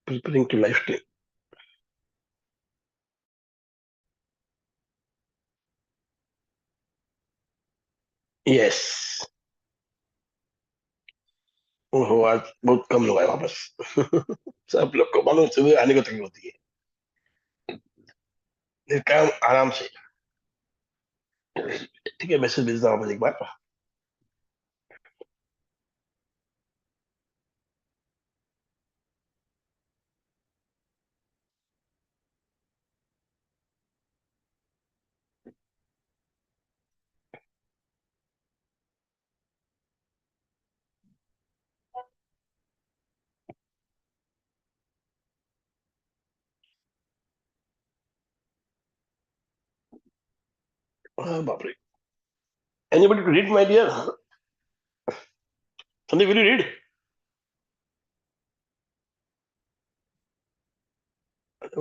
preparing to live stream. Yes. ओहो, आज बहुत कम लोग आए वापस। सब लोग को मालूम सुबह आने को तकलीफ होती है, फिर काम आराम से। ठीक है, मैसेज भेजता हूँ वापस एक बार। बाप रे, anybody to read, my dear? Sandeep, will you read?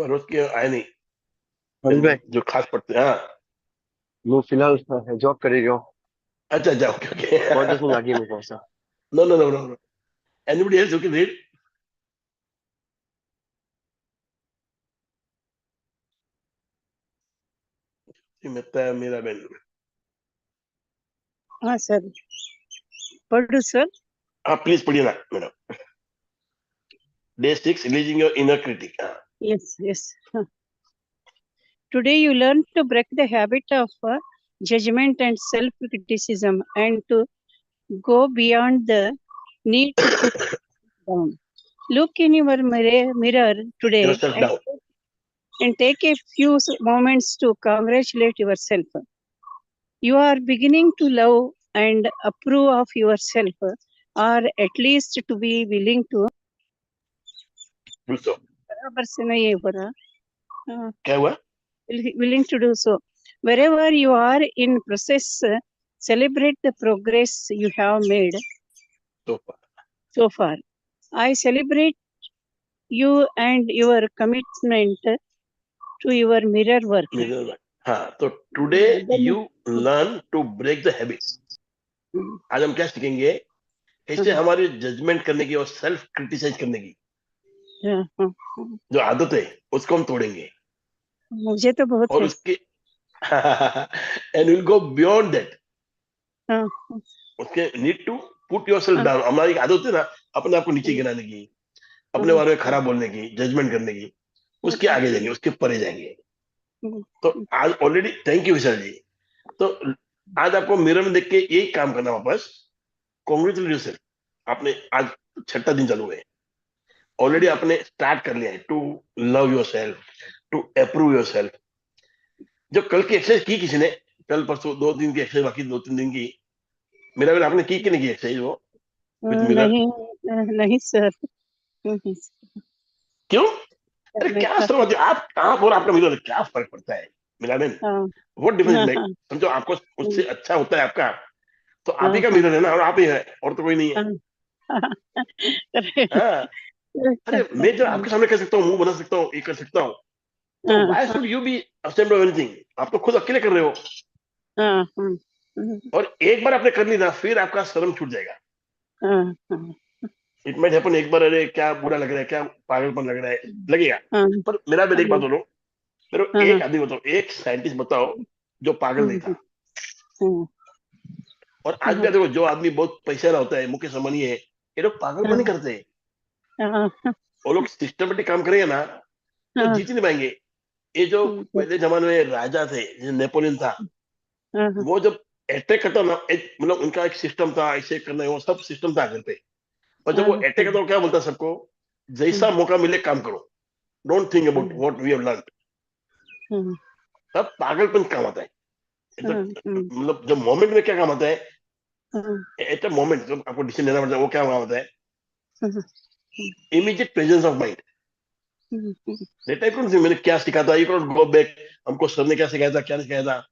रोज के आए नहीं हाँ भाई, जो खास पढ़ते हैं। हाँ, मैं फिलहाल जॉब कर रही हूँ। अच्छा अच्छा, ओके ओके। 5-10 मिनट आगे मैं पहुंचा। No no no no, anybody else who can read? मेरा मेरा बहन। हाँ सर, पढ़ू सर। हाँ प्लीज पढ़िए ना madam. Day 6, releasing your inner critic. Yes, yes. Today you learn to break the habit of judgment and self-criticism and to go beyond the need to put down. Look in your mirror today Yourself down. and take a few moments to congratulate yourself. You are beginning to love and approve of yourself, or at least to be willing to. Do so. बराबर से नहीं है बरा. क्या हुआ? Willing to do so. Wherever you are in process, celebrate the progress you have made so far. I celebrate you and your commitment to your mirror work. हाँ, तो today you learn to break the habit. आज हम क्या सीखेंगे? कैसे हमारी judgement करने की और सेल्फ क्रिटिसाइज करने की जो आदत है उसको हम तोड़ेंगे। मुझे तो बहुत और है। उसके and we'll go beyond that. उसके need to put yourself down. हमारी एक आदत है ना अपने आप को नीचे गिराने की, अपने बारे में खराब बोलने की, जजमेंट करने की, उसके आगे जाएंगे, उसके परे जाएंगे। तो आज ऑलरेडी, थैंक यू विशाल जी। तो आज आपको मिरर में देख के यही काम करना वापस। कांग्रेचुलेट योरसेल्फ, आपने आज 6वां दिन चालू है, ऑलरेडी आपने स्टार्ट कर लिया है to love yourself, to approve yourself. जो कल की एक्सरसाइज की किसी ने, कल परसों 2 दिन की एक्सरसाइज, बाकी 2-3 दिन की मेरा भी आपने की कि नहीं की एक्सरसाइज वो विद मिरर? नहीं सर। क्यों? अरे क्या समझ आप और आपका मिरर क्या फर्क पड़ता है मिलान? What difference like? समझो आपको उससे अच्छा होता है आपका, तो आप ही का मिरर है ना, और आप ही है, और तो कोई नहीं है। हाँ, अरे मैं जो आपके सामने कह सकता हूँ, मुंह बना सकता हूँ, ये कर सकता हूँ, तो why should you be ashamed of anything? आप तो खुद अकेले कर रहे हो। और एक बार आपने कर ली ना, फिर आपका शर्म छूट जाएगा। इट माइट हैपन, एक बार अरे क्या बुरा लग रहा है, क्या पागलपन लग रहा है, लगेगा। पर मेरा भी एक बात बोलो, मेरे एक आदमी बताओ, एक साइंटिस्ट बताओ जो पागल नहीं था। और आज भी देखो, जो आदमी बहुत पैसा होता है, मुकेश अंबानी है, ये लोग पागलपन नहीं करते। वो लोग सिस्टमेटिक काम करेंगे ना तो जीत नहीं पाएंगे। ये जो पहले जमाने में राजा थे, जैसे नेपोलियन था, वो जब अटैक करता ना, मतलब उनका एक सिस्टम था, ऐसे करना है, वो सब सिस्टम था घर पे। और जब वो अटैक करता, क्या बोलता सबको, जैसा मौका मिले काम करो, don't think about what we have learn. तब पागलपन काम आता है। मतलब जब मोमेंट में क्या काम आता है, एट अ मोमेंट जब आपको डिसीजन लेना पड़ता है, वो क्या काम आता है? Immediate presence of mind. That type का मैंने क्या सीखा था, यू कैन गो बैक, हमको सर ने क्या सिखाया था, क्या नहीं सिखाया था,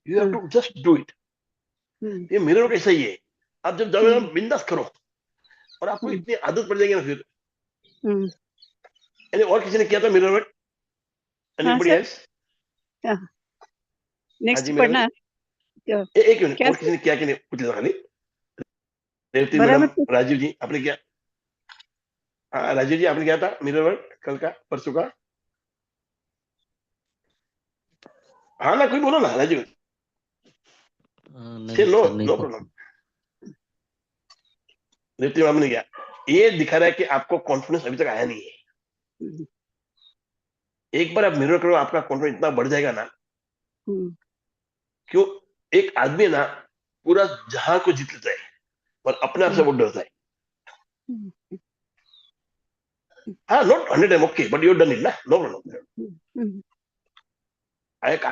you have to just do it. ये मिरर का ऐसा ही है, आप जब जाओगे ना, बिंदास करो, और आपको इतनी आदत पड़ जाएगी ना फिर। और किसी ने किया था mirror work? Anybody else? Next पढ़ना। एक मिनट, और किसी ने किया कि नहीं पूछ लिया खाली। रेवती मैडम, राजीव जी, आपने किया? हाँ राजीव जी, आपने क्या था मिरर वर्क कल का परसों का? हाँ ना, कोई बोलो ना राजीव। नहीं नो सर, नहीं नो था। प्रॉब्लम। दीप्ति मैम ने क्या, ये दिखा रहा है कि आपको कॉन्फिडेंस अभी तक आया नहीं है। एक बार आप मिरर करो, आपका कॉन्फिडेंस इतना बढ़ जाएगा ना। क्यों? एक आदमी ना पूरा जहां को जीत लेता है, पर अपने आप से वो डरता है। हाँ, not 100 time okay, but you done it ना, नो प्रॉब्लम। एक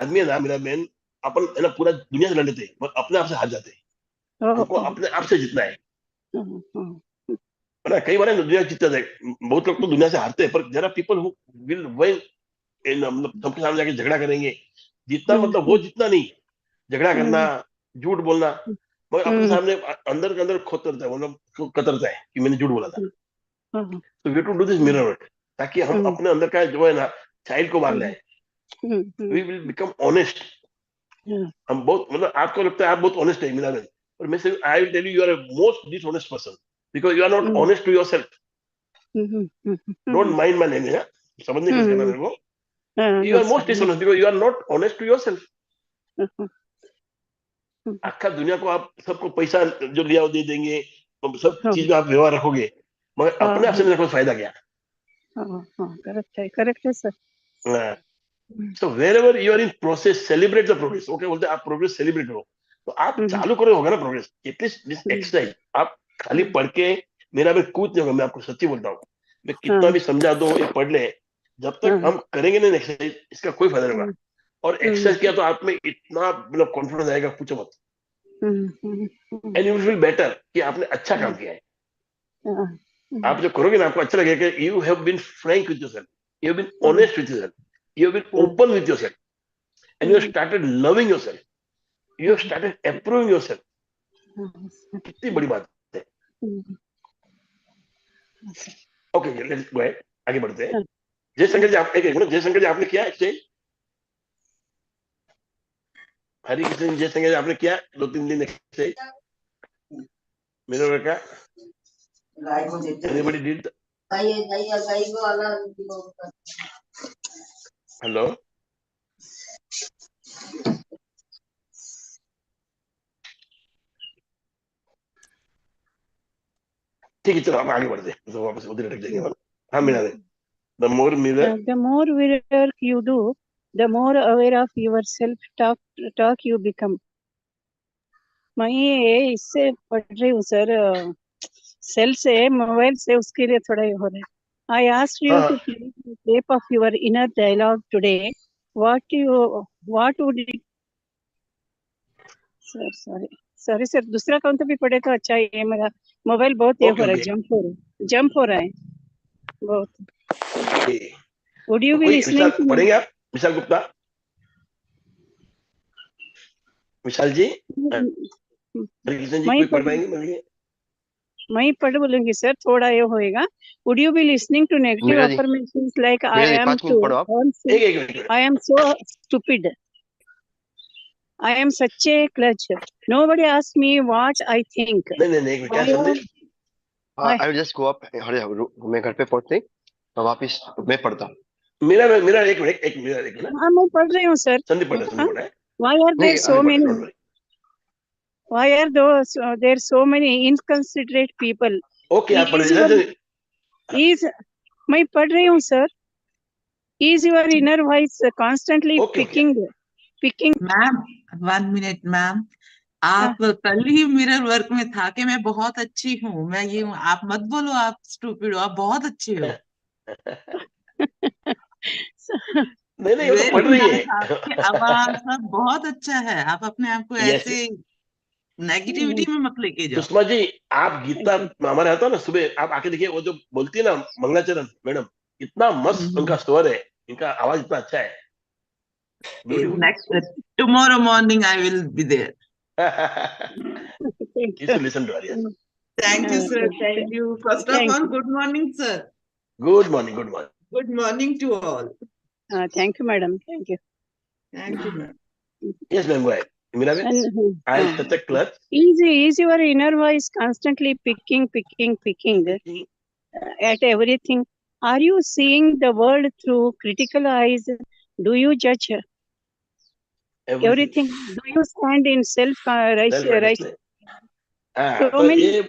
आदमी है ना मेरा बहन, अपन है ना पूरा दुनिया से लड़ लेते हैं, पर अपने आप से हार जाते हैं। हमको अपने आप से जीतना है ना। कई बार दुनिया जीतता है, बहुत लोग तो दुनिया से हारते हैं, पर जरा पीपल हु विल विन, मतलब सबके सामने जाके झगड़ा करेंगे। जीतना मतलब वो जीतना नहीं, झगड़ा करना, झूठ बोलना, मगर अपने सामने अंदर के अंदर खोतरता है, मतलब कतरता है कि मैंने झूठ बोला था। तो we to do this mirror work, ताकि हम अपने अंदर का जो है ना चाइल्ड को मार ले। We will become honest. हम बहुत, मतलब आपको लगता है आप बहुत ऑनेस्ट है मीना बहन, और मैं से I will tell you, you are a most dishonest person, because you are not honest to yourself. Don't mind my name, समझने की कोशिश करना मेरे को। You are most dishonest because you are not honest to yourself. आखा दुनिया को आप सबको पैसा जो लिया वो दे देंगे, तो सब चीज में आप व्यवहार रखोगे, मगर अपने आप से मेरे को फायदा क्या? करेक्ट है sir. So wherever you are in process, celebrate the progress. Okay, बोलते हैं आप प्रोग्रेस सेलिब्रेट करो, तो आप चालू करो, होगा ना प्रोग्रेस। एटलीस्ट दिस एक्सरसाइज आप खाली पढ़ के मेरा भी कूद नहीं होगा, मैं आपको सच्ची बोलता हूँ। मैं कितना भी समझा दो, ये पढ़ ले, जब तक हम करेंगे नहीं एक्सरसाइज, इसका कोई फायदा नहीं होगा। और एक्सरसाइज किया तो आप में इतना मतलब कॉन्फिडेंस आएगा, पूछो मत। एंड यू फील बेटर कि आपने अच्छा काम किया है। आप जो करोगे ना, आपको अच्छा लगेगा कि you have been frank with yourself, you have been honest with yourself, you have been open with yourself, and you have started loving yourself, you have started approving yourself. कितनी बड़ी बात है। ओके, लेट्स गो अहेड, आगे बढ़ते हैं। जयशंकर जी, आप एक minute, Jaishankar जी आपने किया एक्सचेंज? हरी कृष्ण जयशंकर जी आपने किया 2-3 दिन एक्सचेंज मेरे का? Anybody did? हेलो, ठीक है, चलो आप आगे बढ़ते हैं, तो वापस उधर अटक जाएंगे। हाँ मीना दे, the more work you do, the more aware of your self talk you become. मैं ये इससे पढ़ रही हूँ सर, सेल से, मोबाइल से, उसके लिए थोड़ा ये हो रहा है। I asked you to play the tape of your inner dialogue today. What would it? Sorry sir, दूसरा काउंट भी पढ़े तो अच्छा है। मेरा मोबाइल बहुत ये हो रहा है, जंप हो रहा है बहुत। Would you be listening to पढ़ेंगे आप? विशाल गुप्ता, विशाल जी, कृष्ण जी कोई पढ़ पाएंगे? मैं पढ़ बोलूंगी सर, थोड़ा ये होएगा। Would you be listening to negative affirmations like I am so stupid, I am such a klutz, nobody asks me what I think? नहीं, क्या संदेश? I will just go up. अरे मैं घर पे पढ़ते, वापिस मैं पढ़ता हूँ। मेरा एक मिनट। हाँ, मैं पढ़ रही हूँ सर। संदीप पढ़ा है। Why are there so many? Why are there so many inconsiderate people? Okay, आप पढ़ रहे मैं पढ़ रही हूँ sir. Is your inner voice constantly picking? Ma'am 1 minute ma'am, आप कल ही मिरर वर्क में था कि मैं बहुत अच्छी हूँ, मैं ये हूँ, आप मत बोलो आप स्टूपिड हो, आप बहुत अच्छी हो। नहीं, वो तो पढ़ रही है। आपकी आवाज सब बहुत अच्छा है, आप अपने आप को ऐसे नेगेटिविटी में मत लेके जाओ। सुषमा जी, आप गीता हमारे आता ना सुबह, आप आके देखिए, वो जो बोलती है ना मंगलाचरण मैडम, इतना मस्त उनका स्वर है, इनका आवाज इतना अच्छा है। Next tomorrow morning I will be there. You should listen to her, yes. Thank you sir, thank you. First of all, good morning sir. Good morning. Good morning to all. Thank you madam, thank you. Thank you ma'am. Yes ma'am, go ahead. मेरा में I am such a clutch. Is your inner voice constantly picking at everything? Are you seeing the world through critical eyes? Do you judge everything? Do you stand in self-righteousness? तो ये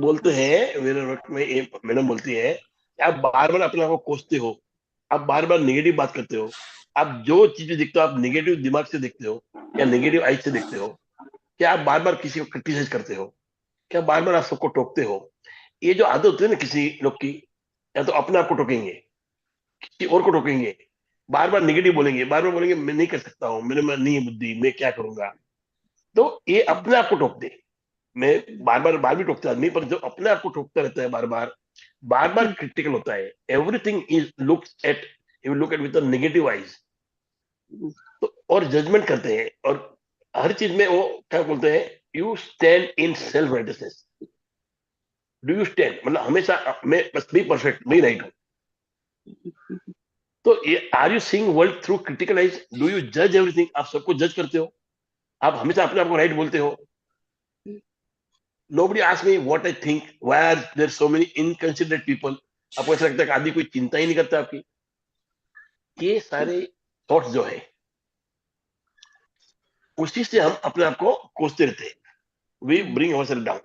बोलते हैं मेरे वक्त में, ये मैडम बोलती है आप बार बार अपने आप को कोसते हो, आप बार बार नेगेटिव बात करते हो, आप जो चीजें देखते हो आप नेगेटिव दिमाग से देखते हो या नेगेटिव आई से देखते हो, क्या आप बार बार किसी को क्रिटिसाइज करते हो, क्या बार बार आप सबको टोकते हो। ये जो आदत होती है ना किसी लोग की, या तो अपने आप को टोकेंगे, किसी और को टोकेंगे, बार बार नेगेटिव बोलेंगे, बार बार बोलेंगे मैं नहीं कर सकता हूँ, मेरे में नहीं है बुद्धि, मैं क्या करूंगा। तो ये अपने आप को टोकते, मैं बार भी टोकता आदमी, पर जो अपने आप को टोकता रहता है बार बार क्रिटिकल होता है, everything is looks at, you look at with negative eyes, तो और जजमेंट करते हैं, और हर चीज में वो क्या बोलते हैं, you stand in self rightness. Do you stand, मतलब हमेशा मैं बस भी परफेक्ट, मैं राइट हूं। तो ये are you seeing world through critical eyes, do you जज एवरीथिंग, आप सबको जज करते हो, आप हमेशा अपने आप को राइट बोलते हो। Nobody asks me what I think, why are there so many inconsiderate people, आपको ऐसा लगता है कि आदमी कोई चिंता ही नहीं करता आपकी। ये सारे थॉट्स जो है उसी से हम अपने आप को कोसते रहते हैं, we bring ourselves down.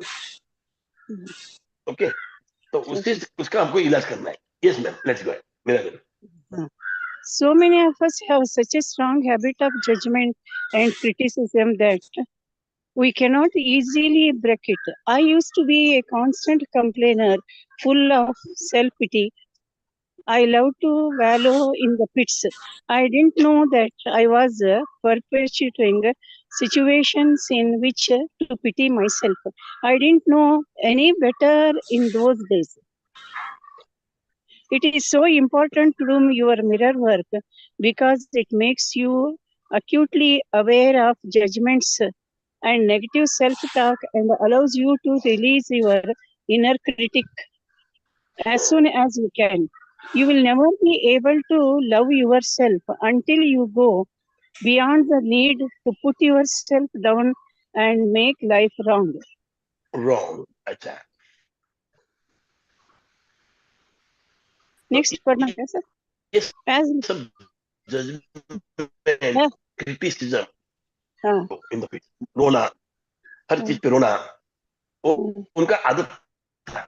Okay, तो उसका हमको इलाज करना है। यस मैम, लेट्स गो, मेरा ma'am. So many of us have such a strong habit of judgment and criticism that we cannot easily break it. I used to be a constant complainer, full of self-pity. I love to wallow in the pits. I didn't know that I was perpetuating situations in which to pity myself. I didn't know any better in those days. It is so important to do your mirror work because it makes you acutely aware of judgments and negative self-talk and allows you to release your inner critic as soon as you can. You will never be able to love yourself until you go beyond the need to put yourself down and make life wrong. Wrong, अच्छा। Next पढ़ना है sir? ये As सब judgement, criticism, in the peace, रोना, हर चीज पे रोना, वो उनका आदत था।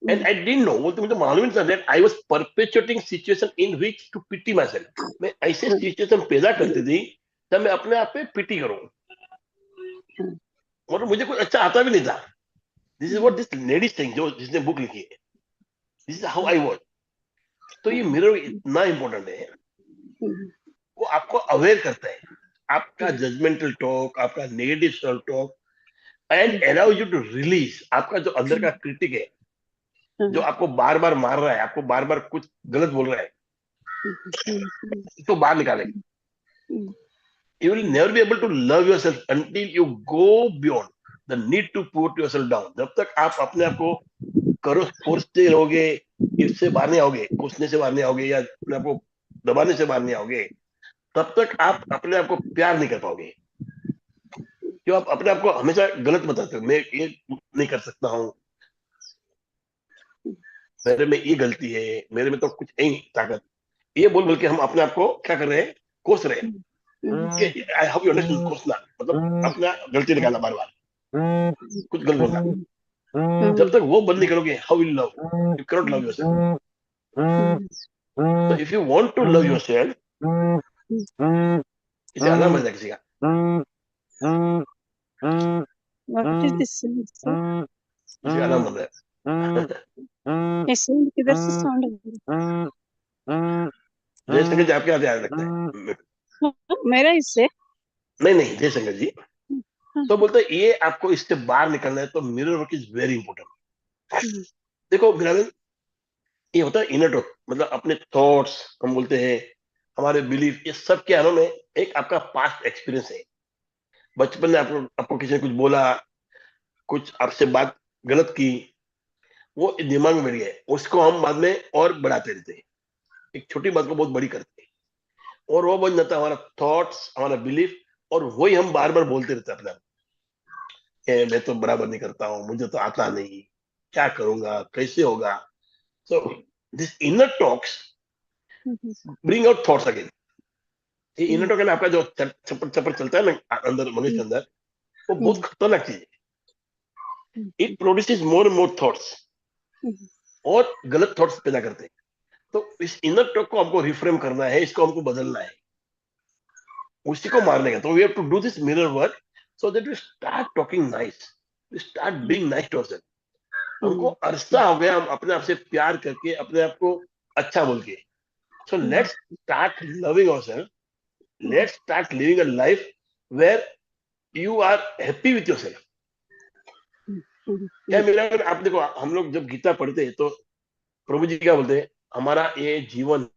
And I didn't know, बोलते मुझे मालूम नहीं था that I was perpetuating situation in which to pity myself। मैं ऐसे सिचुएशन पैदा करती थी तब मैं अपने आप पे पिटी करूं, और मुझे कुछ अच्छा आता भी नहीं था। This is what this lady is saying, जो जिसने बुक लिखी है, this is how I was। तो ये मिरर इतना इंपॉर्टेंट है, वो आपको अवेयर करता है आपका जजमेंटल टॉक, आपका negative self talk, and allow you to release आपका जो अंदर का क्रिटिक है, जो आपको बार बार मार रहा है, आपको बार बार कुछ गलत बोल रहा है, तो बाहर निकालेगा। You will never be able to love yourself until you go beyond the need to put yourself down। जब तक आप अपने आप को करो कोसते रहोगे, इससे बाहर नहीं आओगे, कोसने से बाहर नहीं आओगे, या अपने आप को दबाने से बाहर नहीं आओगे, तब तक आप अपने आप को प्यार नहीं कर पाओगे। क्यों आप अपने आप को हमेशा गलत बताते हो, मैं ये नहीं कर सकता हूँ, मेरे में ये गलती है, मेरे में तो कुछ है ही ताकत, ये बोल बोल के हम अपने आप को क्या कर रहे हैं, कोस रहे हैं। आई होप यू अंडरस्टैंड, कोसना मतलब अपना गलती निकालना, बार बार कुछ गलत बोलना। जब तक वो बंद नहीं करोगे, how will love, you can not love yourself. So if you want to love yourself, इसे आराम है किसी का, what is this? इसे आराम हो रहा है। ये sound किधर से sound है? जय शंकर जी आपके यहाँ याद रखते हैं, मेरा इससे नहीं नहीं, जय शंकर जी तो बोलते हैं ये आपको इससे बाहर निकलना है, तो mirror work is very important. देखो मेरा ये होता है इनर टॉक, मतलब अपने थॉट्स हम बोलते हैं, हमारे बिलीफ, ये सब के आने में एक आपका पास्ट एक्सपीरियंस है। बचपन में आपको किसी ने कुछ बोला, कुछ आपसे बात गलत की, वो दिमाग में बैठ गया है, उसको हम बाद में और बढ़ाते रहते हैं, एक छोटी बात को बहुत बड़ी करते हैं, और वो बन जाता है हमारा थॉट्स, हमारा बिलीफ, और वही हम बार बार बोलते रहते हैं अपने आप कि मैं तो बराबर नहीं करता हूँ, मुझे तो आता नहीं, क्या करूंगा, कैसे होगा. So this inner talks bring out thoughts again. ये इनर टॉक है ना, आपका जो चपर चपर चलता है ना अंदर मनुष्य के अंदर, वो बहुत खतरनाक चीज है. It produces more and more thoughts, और गलत थॉट्स पैदा करते हैं. तो इस इनर टॉक को हमको रिफ्रेम करना है, इसको हमको बदलना है, उसी को मारने का. तो we have to do this mirror work so that we start talking nice, we start being nice to ourselves. हमको अरसा हो गया हम अपने आप से प्यार करके, अपने आप को अच्छा बोल के. So let's start loving ourselves, let's start living a life where you are happy with yourself. क्या मेरा, आप देखो, हम लोग जब गीता पढ़ते हैं तो प्रभु जी क्या बोलते हैं, हमारा ये जीवन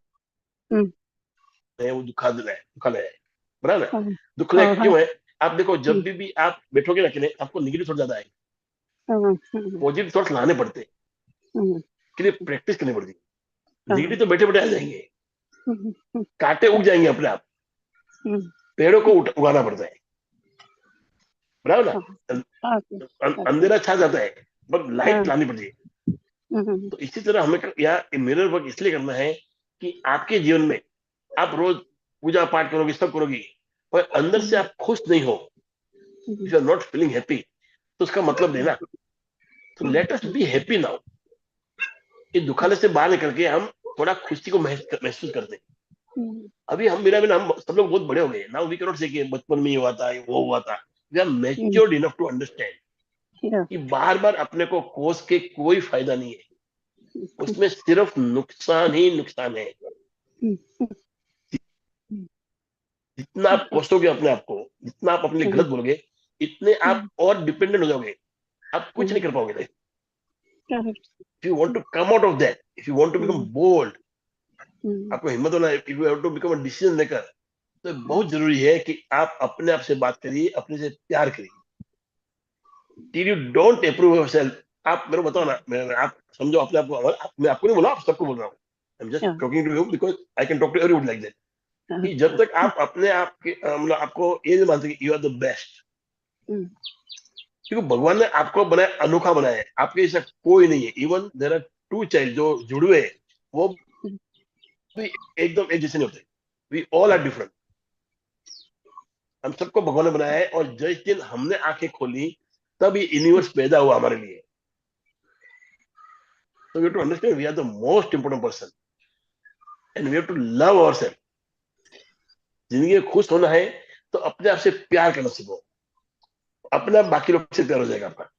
है वो दुखालय है, दुखालय है, बराबर ना. दुखलय क्यों है? आप देखो, जब भी आप बैठोगे ना अकेले, आपको नेगेटिव थॉट ज्यादा आएंगे, पॉजिटिव थॉट्स लाने पड़ते हैं, के लिए प्रैक्टिस करनी पड़ती है. नेगेटिव तो बैठे बैठे आ जाएंगे, कांटे उग जाएंगे अपने आप, पेड़ों को उगाना पड़ता है, बराबर ना. अंधेरा छा जाता है, बट लाइट लानी पड़ती है. तो इसी तरह हमें यहाँ मिरर वर्क इसलिए करना है कि आपके जीवन में आप रोज पूजा पाठ करोगे, सब करोगे, पर अंदर से आप खुश नहीं हो, if you are not feeling happy, तो उसका मतलब नहीं ना. तो let us be happy now. इस दुखालय से बाहर निकल के हम थोड़ा खुशी को महसूस करते हैं. अभी हम हम सब लोग बहुत बड़े हो गए ना. वी कैन नॉट से कि बचपन में ये हुआ था, वो हुआ था. We are matured enough to understand कि बार बार अपने को कोस के कोई फायदा नहीं है, उसमें सिर्फ नुकसान ही नुकसान है. जितना आप कोसोगे अपने आप को, जितना आप अपने लिए गलत बोलोगे, इतने आप और डिपेंडेंट हो जाओगे, आप कुछ नहीं कर पाओगे life. If you want to come out of that, if you want to become bold, आपको हिम्मत होना है, if you have to become a decision maker, तो बहुत जरूरी है कि आप अपने आप से बात करिए, अपने से प्यार करिए. Till you don't approve yourself, आप मेरे को बताओ ना, आप समझो अपने आप को, मैं आपको नहीं बोला, आप सबको बोल रहा हूँ. I am just talking to you because I can talk to everyone like that. कि जब तक आप अपने आप के मतलब आपको ये नहीं मानते कि यू आर द बेस्ट, क्योंकि भगवान ने आपको बनाया, अनोखा बनाया है, आपके जैसा कोई नहीं है. Even there are two child जो जुड़वे हैं, वो भी एकदम एक जैसे नहीं होते. We all are different. हम सबको भगवान ने बनाया है, और जिस दिन हमने आंखें खोली तब ये यूनिवर्स पैदा हुआ हमारे लिए. So we have to understand we are the most important person and we have to love ourselves. जिंदगी में खुश होना है तो अपने आप से प्यार करना सीखो, अपने आप बाकी लोग से प्यार हो जाएगा आपका.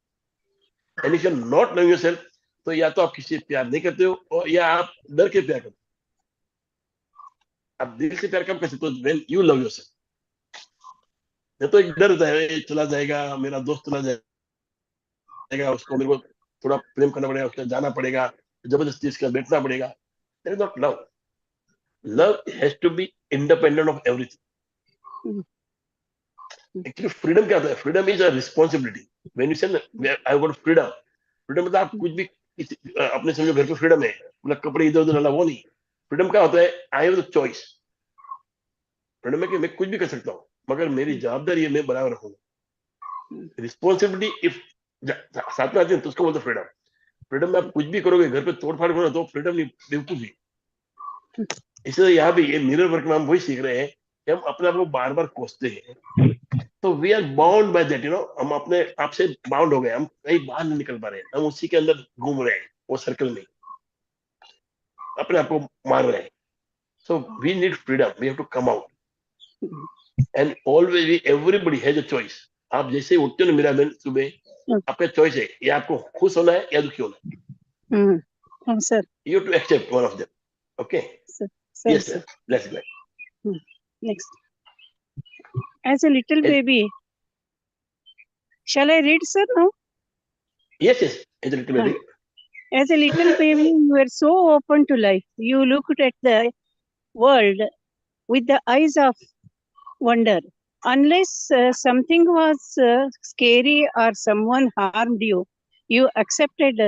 And if you are not loving yourself, तो या तो आप किसी से प्यार नहीं करते हो, और या आप डर के प्यार करते हो. आप दिल से प्यार कब कर सकते हो? When you love yourself. नहीं तो एक डर होता है, चला जाएगा, मेरा दोस्त चला जाएगा, उसको मेरे को थोड़ा प्रेम करना पड़ेगा, उसके जाना पड़ेगा, जबरदस्ती उसके बैठना पड़ेगा. That is not love. Love has to be independent of everything. Actually, freedom क्या होता है? Freedom is a responsibility. When you say I want freedom, freedom मतलब आप कुछ भी अपने समझो घर पे freedom है, मतलब कपड़े इधर उधर डाला, वो नहीं. Freedom क्या होता है? I have the choice. Freedom है कि मैं कुछ भी कर सकता हूँ, मगर मेरी जवाबदारी है, मैं बराबर रखूंगा. Responsibility if साथ में आते हैं तो उसको बोलते freedom. Freedom में आप कुछ भी करोगे, घर पे तोड़ फाड़ करोगे, तो freedom नहीं, बेवकूफी. इसलिए यहाँ भी ये मिरर वर्क में हम वही सीख रहे हैं कि हम अपने आप को बार बार कोसते हैं. तो we are bound by that, हम अपने आप से बाउंड हो गए, हम कहीं बाहर नहीं निकल पा रहे हैं, हम उसी के अंदर घूम रहे हैं, वो सर्कल में अपने आप को मार रहे हैं. So we need freedom, we have to come out. And always everybody has a choice. आप जैसे उठते हो ना मेरा बहन, सुबह आपका चॉइस है, या आपको खुश होना है या दुखी होना है. Sir, you have to accept one of them. Okay, yes sir, let's go. Next. As a little baby, shall I read, sir, now? Yes, as a little baby. As a little baby, you were so open to life. You looked at the world with the eyes of wonder. Unless something was scary or someone harmed you, you accepted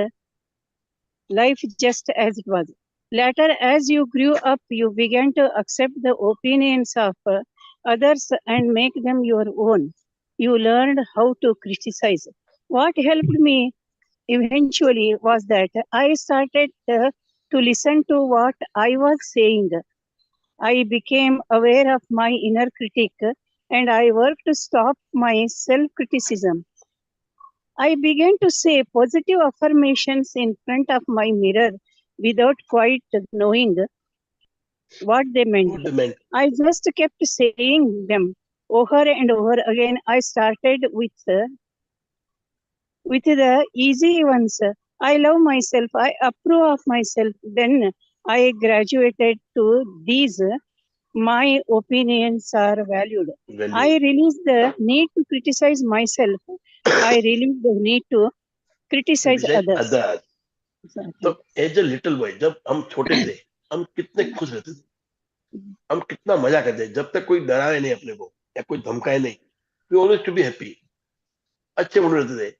life just as it was. Later, as you grew up, you began to accept the opinions of others and make them your own. You learned how to criticize. What helped me eventually was that I started to listen to what I was saying. I became aware of my inner critic and I worked to stop my self criticism. I began to say positive affirmations in front of my mirror without quite knowing what they meant. What they meant. I just kept saying them over and over again. I started with the easy ones. I love myself. I approve of myself. Then I graduated to these. My opinions are valued. Value. I release the need to criticize myself. I release the need to criticize others. तो as a little boy जब हम छोटे थे हम कितने खुश रहते थे, हम कितना मजा करते थे जब तक कोई डराए नहीं अपने को या कोई धमकाए नहीं. We always to be happy, अच्छे मूड रहते थे.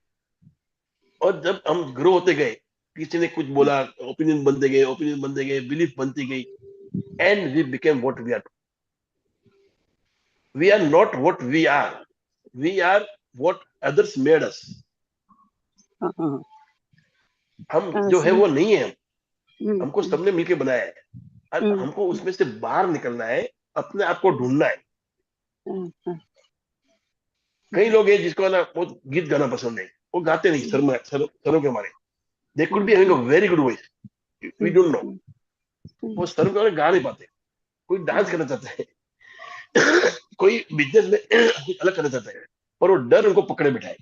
और जब हम ग्रो होते गए, किसी ने कुछ बोला, ओपिनियन बनते गए, बिलीफ बनती गई, and we became what we are. We are not what we are what others made us. हम जो है वो नहीं है, हमको सबने मिलके बनाया है. और हमको उसमें से बाहर निकलना है, अपने आप को ढूंढना है. कई लोग हैं जिसको ना वो गीत गाना पसंद है, वो गाते नहीं सरों के मारे. They could be having a very good voice, we don't know. वो सरों के मारे गा नहीं पाते. कोई डांस करना चाहता है, कोई बिजनेस में कुछ अलग करना चाहता है, पर वो डर उनको पकड़े बिठाए.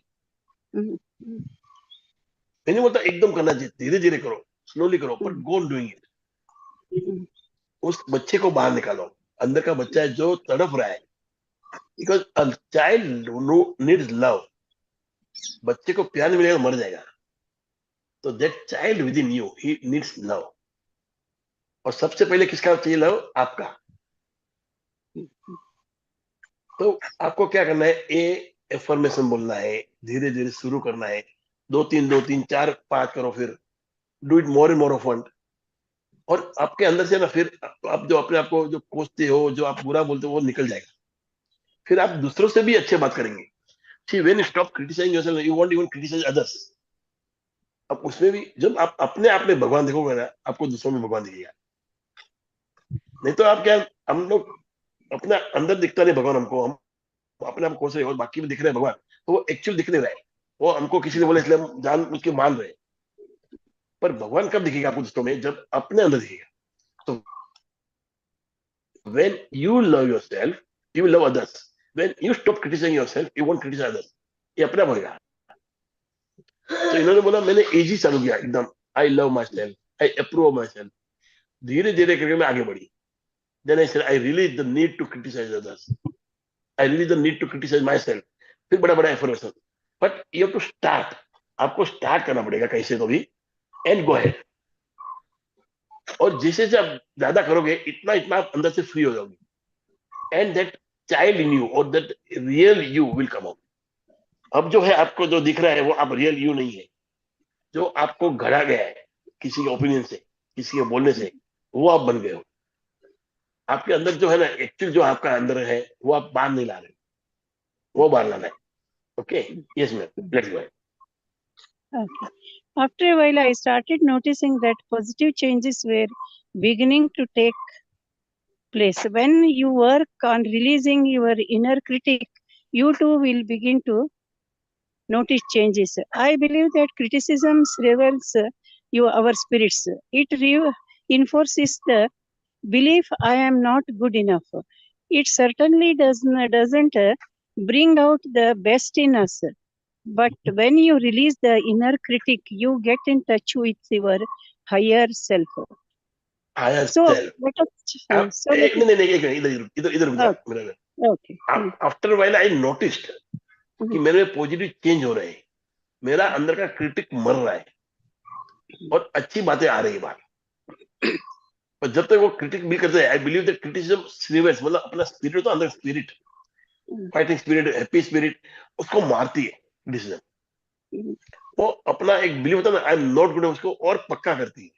नहीं बोलता एकदम करना चाहिए, धीरे धीरे करो, स्लोली करो, पर गो ऑन डूइंग इट. उस बच्चे को बाहर निकालो. अंदर का बच्चा है जो तड़प रहा है, because a child needs love. बच्चे को प्यार नहीं मिलेगा मर जाएगा. तो that child with in you he needs love. और सबसे पहले किसका चाहिए लव? आपका. तो आपको क्या करना है? एफर्मेशन बोलना है, धीरे धीरे शुरू करना है. 2 3 4 5 करो, फिर do it more and more often. और आपके अंदर से ना फिर आप जो अपने आप को जो कोसते हो, जो आप बुरा बोलते हो, वो निकल जाएगा. फिर आप दूसरों से भी अच्छे बात करेंगे. See, when you stop criticizing yourself, you won't even criticize others. अब उसमें भी जब आप अपने आप में भगवान देखोगे ना, आपको दूसरों में भगवान दिखेगा. नहीं तो आप क्या, हम लोग अपना अंदर दिखता नहीं भगवान हमको, हम अपने आप कोस रहे और बाकी में दिख रहे हैं भगवान, तो वो एक्चुअल दिख नहीं रहा है. वो हमको किसी ने बोला इसलिए हम जान उसके मान रहे. पर भगवान कब दिखेगा आपको दूसरों में? जब अपने अंदर दिखेगा. तो when you love yourself, you will love others. When you stop criticizing yourself, you won't criticize others. ये अपने आप होगा. तो इन्होंने बोला, मैंने इजी चालू किया एकदम. I love my self, I approve my self. धीरे धीरे करके मैं आगे बढ़ी. Then I said, I release the need to criticize others. I release the need to criticize myself. फिर बड़ा बड़ा affirmation. But you have to start. आपको स्टार्ट करना पड़ेगा कहीं से तो भी, and go ahead. और जैसे जैसे आप ज्यादा करोगे, इतना इतना आप अंदर से फ्री हो जाओगे. And that child in you or that real you will come out. अब जो है आपको जो दिख रहा है वो आप रियल यू नहीं है. जो आपको गढ़ा गया है किसी के ओपिनियन से, किसी के बोलने से, वो आप बन गए हो. आपके अंदर जो है ना एक्चुअल जो आपका अंदर है वो आप बाहर नहीं ला रहे, वो बाहर लाना है. Okay, yes ma'am, let's go. Okay. After a while, I started noticing that positive changes were beginning to take place. When you work on releasing your inner critic, you too will begin to notice changes. I believe that criticism reveals our spirits. It reinforces the belief I am not good enough. It certainly doesn't bring out the best in us. But when you release the inner critic, you get in touch with your higher self. Higher So, self. let us. इधर. Okay. After while I noticed कि मेरे positive change हो रहे हैं. मेरा अंदर का critic मर रहा है और अच्छी बातें आ रही है बाहर. और जब तक वो क्रिटिक भी करते हैं, I believe that criticism slivers, मतलब अपना स्पिरिट तो अंदर spirit, fighting spirit, happy spirit, उसको मारती है क्रिटिसिज्म. वो अपना एक बिलीव होता है ना, आई एम नॉट गुड, उसको और पक्का करती है.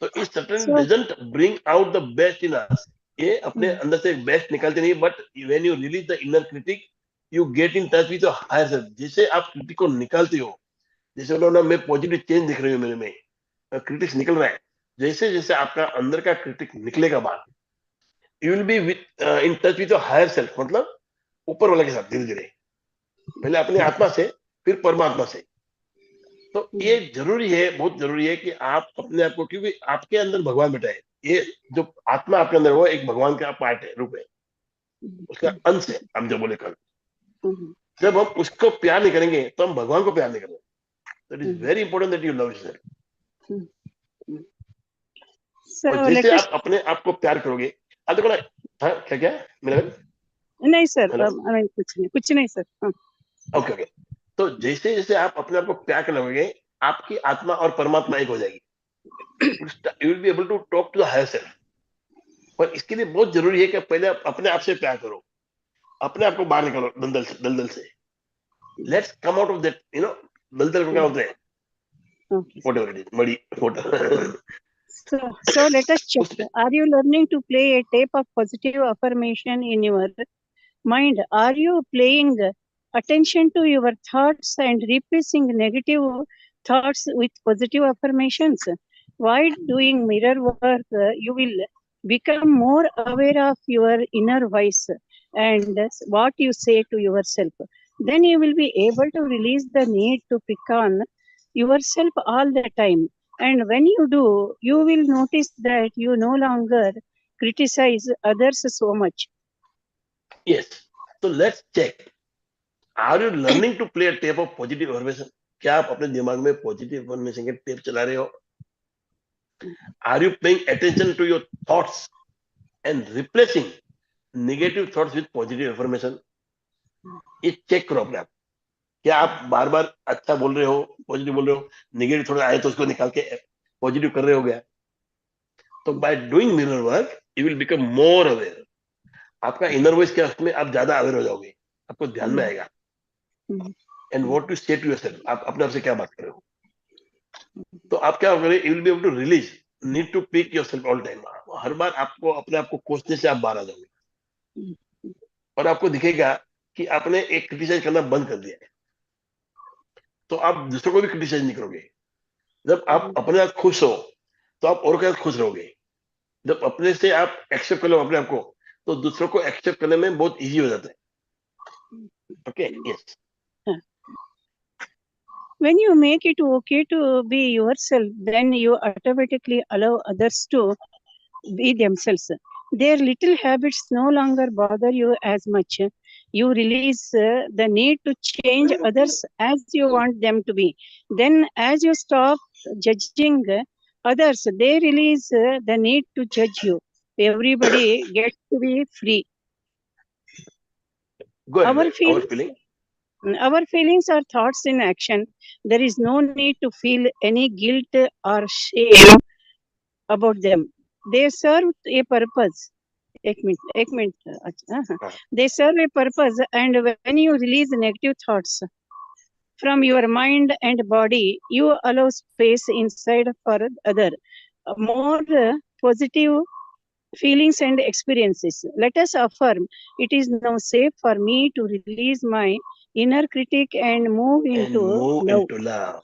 तो it certainly doesn't bring out the best in us. ये अपने अंदर से बेस्ट निकालते नहीं, but when you release the inner critic you get in touch with higher self. जैसे आप क्रिटिक को निकालते हो, जैसे बोलो ना मैं पॉजिटिव चेंज दिख रही हूँ मेरे में, क्रिटिक्स निकल रहा है, जैसे जैसे आपका अंदर का क्रिटिक निकलेगा बाहर, you will be with in touch with higher self, मतलब ऊपर वाले के साथ धीरे धीरे, पहले अपने आत्मा से फिर परमात्मा से। तो ये जरूरी है, बहुत जरूरी है कि आप अपने आप को, क्योंकि आपके अंदर भगवान बैठा है, ये जो आत्मा आपके अंदर वो एक भगवान का पार्ट है, रूप है, उसका अंश है, हम जो बोले कल। जब हम उसको प्यार नहीं करेंगे तो हम भगवान को प्यार नहीं करेंगे। That is very important that you love yourself. और जैसे आप अपने आप को प्यार करोगे, अब देखो ना, हाँ क्या क्या मेरा, नहीं सर, कुछ नहीं सर। Okay okay. तो जैसे जैसे आप अपने आप को प्यार करने लगोगे, आपकी आत्मा और परमात्मा एक हो जाएगी, you will be able to talk to the higher self. पर इसके लिए बहुत जरूरी है कि पहले आप अपने आप से प्यार करो, अपने आप को बाहर निकालो दलदल से। Let's come out of that, you know, दलदल को क्या होते हैं, whatever it is, muddy water. So let us check. Are you learning to play a tape of positive affirmation in your mind? Are you paying attention to your thoughts and replacing negative thoughts with positive affirmations? While doing mirror work, you will become more aware of your inner voice and what you say to yourself. Then you will be able to release the need to pick on yourself all the time. And when you do, you will notice that you no longer criticize others so much. Yes. So let's check. Are you learning to play a tape of positive affirmation? क्या आप अपने दिमाग में positive affirmation के tape चला रहे हो? Are you paying attention to your thoughts and replacing negative thoughts with positive affirmation? ये चेक करो अपने आप। क्या आप बार बार अच्छा बोल रहे हो, पॉजिटिव बोल रहे हो, नेगेटिव थोड़ा आए तो उसको निकाल के पॉजिटिव कर रहे हो गया? तो by doing mirror work you will become more aware. आपका इनर वॉइस क्या, उसमें आप ज्यादा अवेयर हो जाओगे, आपको ध्यान में आएगा। एंड व्हाट टू से टू योरसेल्फ, आप अपने आप से क्या बात कर रहे हो, तो आप क्या करें, you will be able to release need to pick yourself all time. हर बार आपको अपने आप को कोसने से आप बाहर आ जाओगे और आपको दिखेगा कि आपने एक क्रिटिसाइज करना बंद कर दिया है, तो आप दूसरों को भी क्रिटिसाइज नहीं करोगे। जब आप अपने आप खुश हो तो आप और के साथ खुश रहोगे। जब अपने से आप एक्सेप्ट कर लो अपने आप को, तो दूसरों को एक्सेप्ट करने में बहुत इजी हो जाता है। Okay, yes. When you make it okay to be yourself, then you automatically allow others to be themselves. Their little habits no longer bother you as much. You release the need to change others as you want them to be. Then, as you stop judging others, they release the need to judge you. Everybody gets to be free. Go ahead. Our feelings are thoughts in action. There is no need to feel any guilt or shame about them. They serve a purpose. एक minute अच्छा, they serve a purpose, and when you release negative thoughts from your mind and body, you allow space inside for other more positive feelings and experiences. Let us affirm, it is now safe for me to release my inner critic and move into love.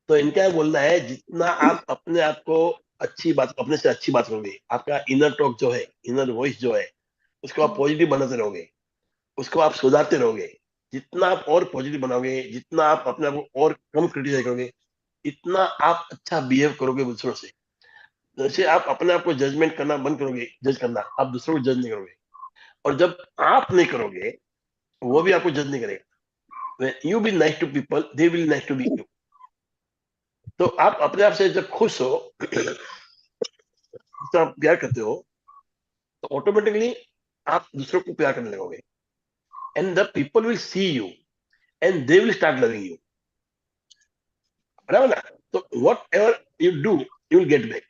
तो इनका बोलना है, जितना आप अपने आप को अच्छी बात, अपने से अच्छी बात करोगे, आपका इनर टॉक जो है, इनर वॉइस जो है, उसको आप पॉजिटिव बनाते रहोगे, उसको आप सुधारते रहोगे। जितना आप और पॉजिटिव बनाओगे, जितना आप अपने आप को और कम क्रिटिसाइज करोगे, इतना आप अच्छा बिहेव करोगे दूसरों से। जैसे आप अपने आप को जजमेंट करना बंद करोगे, जज करना, आप दूसरों को जज नहीं करोगे। और जब आप नहीं करोगे, वो भी आपको जज नहीं करेगा। When you be nice to people, they will nice to be you. तो आप अपने आप से जब खुश हो, तो आप प्यार करते हो, तो ऑटोमेटिकली आप दूसरों को प्यार करने लगोगे। And the people will see you and they will start loving you. बराबर ना? तो what ever you do you will get back.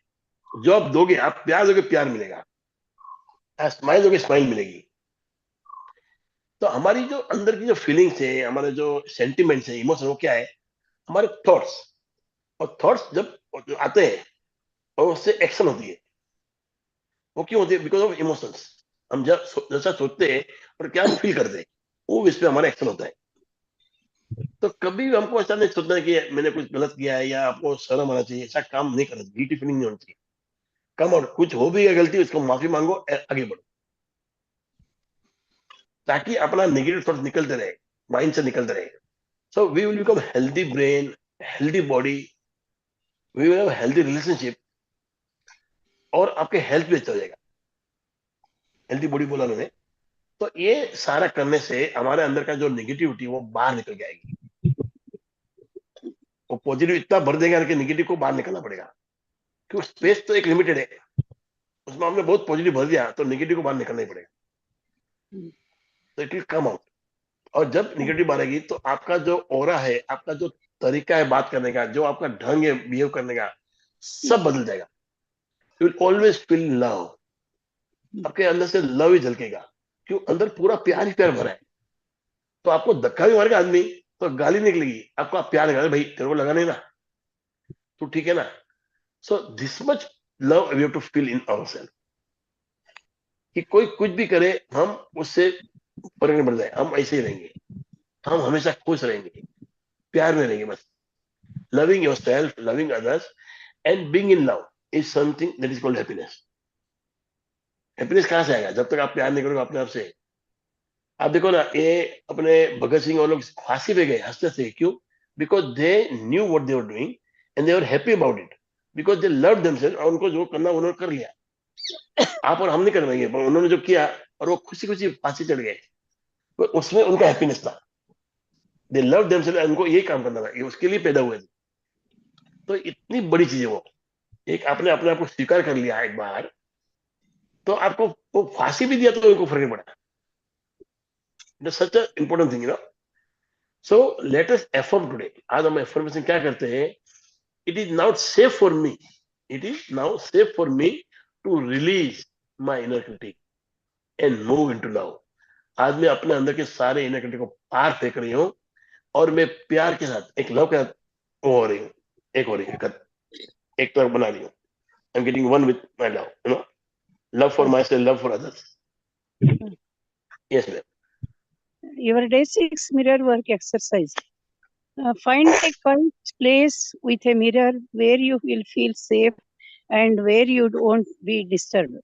जो आप दोगे, आप प्यार दोगे, प्यार मिलेगा। स्माइल दोगे, स्माइल मिलेगी। तो हमारी जो अंदर की जो फीलिंग्स है, हमारे जो सेंटिमेंट्स है, इमोशन, वो क्या है, हमारे थॉट्स। और थॉट्स जब आते हैं और उससे एक्शन होती है, वो क्यों होती है? Because of emotions. हम जैसा सोचते हैं और क्या हम फील करते हैं, वो इस पे हमारा एक्शन होता है। तो कभी भी हमको ऐसा नहीं सोचना है कि मैंने कुछ गलत किया है या आपको शर्म आना चाहिए, ऐसा काम नहीं करना, गिल्टी फीलिंग नहीं होनी चाहिए। कम और कुछ हो भी है गलती, उसको माफी मांगो, आगे बढ़ो, ताकि अपना नेगेटिव थॉट निकलते रहे, माइंड से निकलते रहे। So we will become healthy brain, healthy body, we will have healthy relationship, और आपके हेल्थ भी अच्छा हो जाएगा। हेल्दी बॉडी बोला उन्होंने। तो ये सारा करने से हमारे अंदर का जो नेगेटिविटी वो बाहर निकल जाएगी। वो पॉजिटिव इतना भर देगा कि नेगेटिव को बाहर निकलना पड़ेगा, क्योंकि स्पेस तो एक लिमिटेड है, उसमें हमने बहुत पॉजिटिव भर दिया तो नेगेटिव को बाहर निकलना ही पड़ेगा। तो इट विल कम आउट। और जब नेगेटिव बाहर तो आपका जो ऑरा है, आपका जो तरीका है बात करने का, जो आपका ढंग है बिहेव करने का, सब बदल जाएगा। You will always feel love, आपके अंदर से लव ही झलकेगा, क्यों? अंदर पूरा प्यार ही प्यार भरा है। तो आपको धक्का भी मारेगा आदमी तो गाली निकलेगी, आपका प्यार निकलेगा, भाई तेरे को लगा नहीं ना, तू ठीक है ना। So this much love we have to feel in ourselves, कि कोई कुछ भी करे हम उससे फर्क नहीं पड़ जाए, हम ऐसे ही रहेंगे, हम हमेशा खुश रहेंगे, प्यार में रहेंगे बस। Loving your self, loving others and being in love is something that is called happiness. Happiness कहां से आएगा? जब तक आप प्यार नहीं करोगे अपने आप से। आप देखो ना, ये अपने भगत सिंह और लोग फांसी पे गए हंसते थे, क्यों? Because they knew what they were doing and they were happy about it, because they love themselves, और उनको जो करना उन्होंने कर लिया। आप और हम नहीं कर पाएंगे, पर उन्होंने जो किया और वो खुशी खुशी फांसी चढ़ गए, तो उसमें उनका हैप्पीनेस था। दे लव देमसेल्फ, उनको यही काम करना था, ये उसके लिए पैदा हुए थे। तो इतनी बड़ी चीज है वो, एक आपने अपने आप को स्वीकार कर लिया एक बार, तो आपको वो फांसी भी दिया तो उनको फर्क नहीं पड़ा। It's such a important thing, so let us affirm today. आज हम एफर्मेशन क्या करते हैं? It is now safe for me, it is now safe for me to release my inner critic and move into love. आज मैं अपने अंदर के सारे इनर क्रिटिक को बाहर फेंक रही हूँ, और मैं प्यार के साथ, एक लव के साथ वो हो रही हूँ, एक हो रही है, एक तरफ बना रही हूँ। I am getting one with my love, love for my self, love for others. Yes ma'am. Your day 6 mirror work exercise. Find a quiet place with a mirror where you will feel safe and where you won't be disturbed.